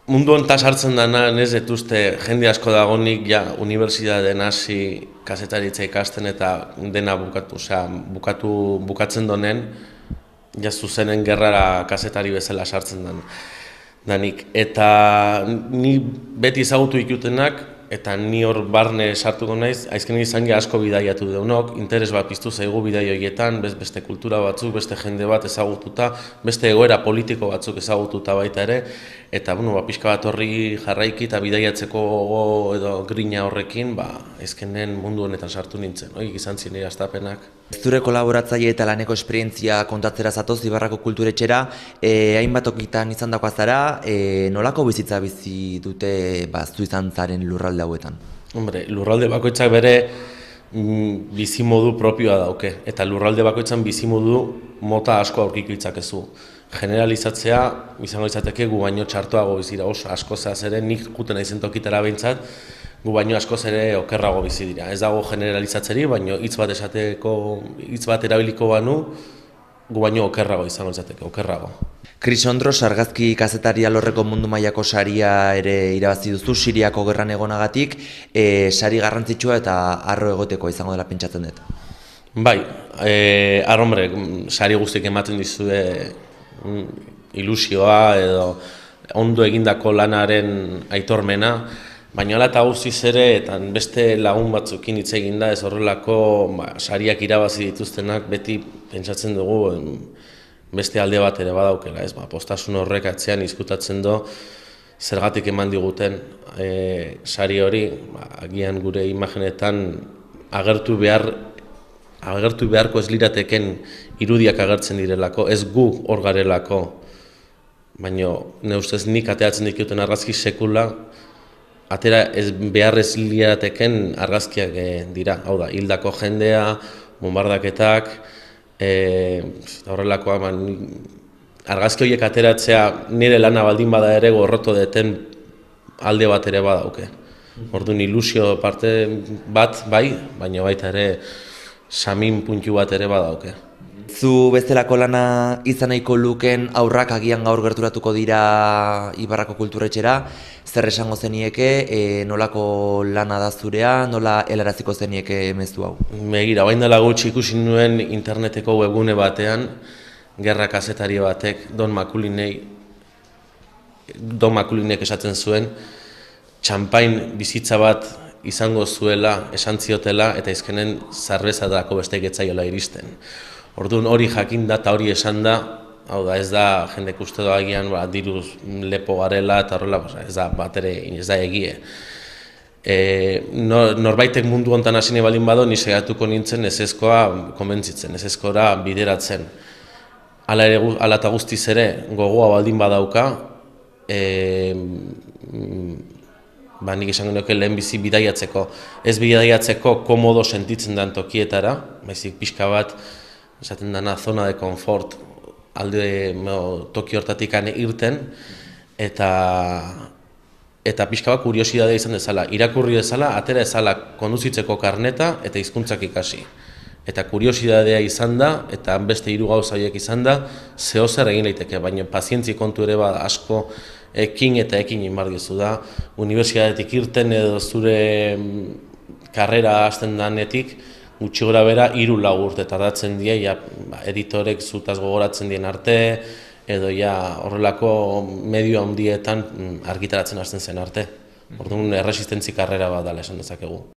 Mundu honetan sartzen dana, ez dut uste jende asko dagonik ja unibertsitateen hasi kazetaritza ikasten eta dena bukatu, bukatzen donen, ja zuzenen gerrara kazetari bezala sartzen danik. Eta ni beti ezagutu ikutenak, eta ni hor barne sartuko naiz, aizken izan asko bidaiatu deunok, interes bat piztu zaigu bidai horietan, beste kultura batzuk, beste jende bat ezagututa, beste egoera politiko batzuk ezagututa baita ere, eta pixka bat horri jarraiki eta bidaiatzeko gogo edo grina horrekin, aizkenen mundu honetan sartu nintzen, horiek izan ziren hastapenak. Zure kolaboratzaile eta laneko esperientzia kontatzera zatoz Ibarrako kulturetxera, hainbat okitan izan dakoa zara, nolako bizitza bizi dute zu izan zaren lurralde hauetan? Hombre, lurralde bakoitzak bere bizimodu propioa dauke, eta lurralde bakoitzan bizimodu mota asko aurkitu ditzakezu. Generalizatzea, izango izateke gu baino txartoago bizira, oso asko zehaz ere, nik juten naizen tokitara behintzat, gu baino askoz ere okerrago bizi dira. Ez dago generalizatzeri, baino hitz bat erabiliko banu, gu baino okerrago izango izateke, okerrago. Kris Ondros, argazki kazetari alorreko mundu mailako saria ere irabazi duzu, Siriako gerran egonagatik, sari garrantzitsua eta harro egoteko izango dela pentsatzen dut. Bai, hombre, sari guztiek ematen dizue ilusioa edo ondo egindako lanaren aitormena, baina hala eta guztiz ere, eta beste lagun batzukin hitz egin da, ez horrelako sariak irabazi dituztenak beti pentsatzen dugu beste alde bat ere badaukela, ez, postasun horrek atzean izkutatzen do zergatik eman diguten sari hori, agian gure imagenetan agertu beharko ez lirateken irudiak agertzen direlako, ez gu hor garelako, baina ne ustez nik ateratzen dituten argazki sekula, atera ez beharrez lirateken argazkiak dira, hau da, hildako jendea, bombardaketak, horrelakoa, argazki horiek ateratzea nire lana baldin bada ere gorroto deten alde bat ere badauke. Orduan ilusio parte bat bai, baina baita ere samin puntu bat ere badauke. Zu bezalako lana izan nahiko luken aurrak agian gaur gerturatuko dira Ibarrako kulturetxera, zer esango zenieke, nolako lana da zurea, nola helaraziko zenieke mezu hau? Begira, orain dela gutxi ikusi nuen interneteko webgune batean, gerra kazetari batek Don McCullinek esaten zuen, txampain bizitza bat izango zuela, esan ziotela, eta izkenen zarbezatako beste getzaiola iristen. Orduan hori jakin da eta hori esan da, hau da, ez da jendek uste doagian diruz lepo garela eta horrela, ez da bat ere, ez da egie. Norbaitek mundu hontan hasi nahi baldin bado, ni saiatuko nintzen ezezkoa konbentzitzen, ezezkora bideratzen. Hala eta guztiz ere, gogoa baldin badauka, nik esango nuke lehenbizi bidaiatzeko, ez bidaiatzeko komodo sentitzen den tokietara, baizik pixka bat, esaten dena zona de konfort alde toki hortatik irten, eta pixka bat kuriosidadea izan dezala, irakurri dezala, atera dezala konduzitzeko karneta eta hizkuntzak ikasi. Eta kuriosidadea izan da, eta beste hiru gauza horiek izan da, zehozer egin daiteke, baina pazientzi kontu ere asko ekin eta ekin inbargizu da, unibertsitatetik irten edo zure karrera hasten danetik, gutxi gora bera 3-4 urte tardatzen die, editorek zutaz gogoratzen dien arte, edo horrelako medio handietan argitaratzen hasten zen arte. Orduan erresistentzi karrera bat dela esan dezakegu.